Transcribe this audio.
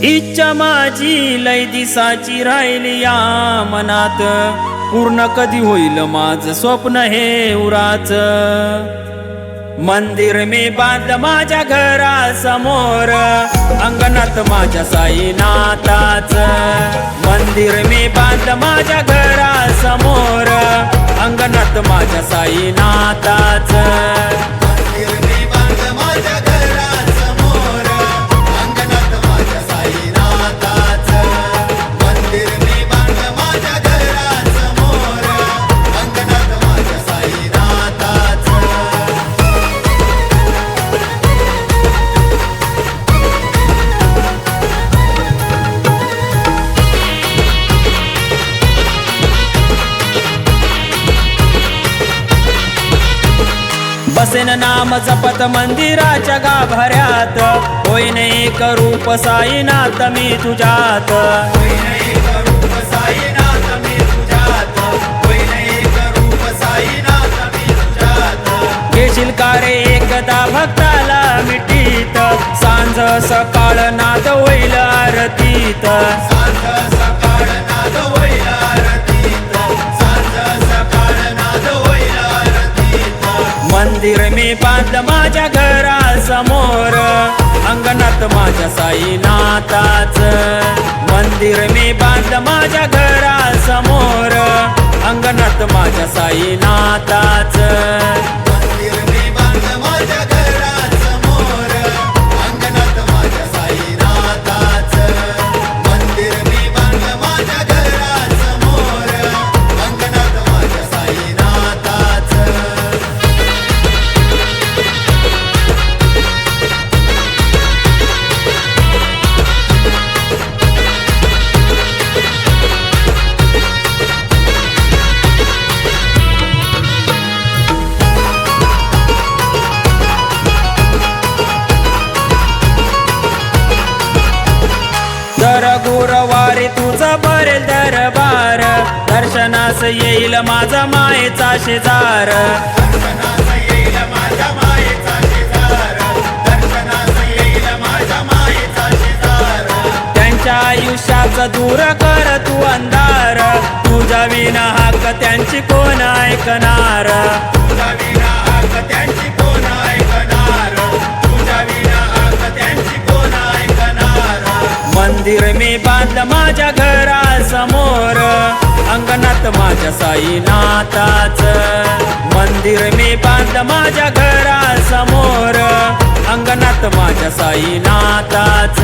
इच्छा माझी लय दिसाची राहिली या मनात, पूर्ण कधी होईल माझं स्वप्न हे उराच। मंदिर मी बांध माझ्या घरासमोर, अंगणात माझ्या साईनाथाच। मंदिर मी बांध माझ्या घरासमोर, अंगणात माझ्या साईनाथाच। बसेन नाम जपत मंदिराच्या गाभाऱ्यात, होईन एक रूप साईनाथ मी तुझ्यात। घेशील का रे एकदा भक्ताला मिठीत, सांज सकाळ नाद होईल आरतीत। मंदिर मी बांध माझ्या घरासमोर, अंगणात माझ्या साईनाथाच। मंदिर मी बांध माझ्या घरासमोर, अंगणात माझ्या साईनाथाच। दर गुरुवारी तुझा भरेल दरबार, दर्शनास येईल माझा मायेचा शेजार। त्यांच्या आयुष्याचा दूर कर तू अंधार, तुझ्या विना हाक त्यांची कोण ऐकणार। मंदिर मी बांध माझ्या घरासमोर, अंगणात माझ्या साईनाथाच। मंदिर मी बांध माझ्या घरासमोर, अंगणात माझ्या साईनाथाच।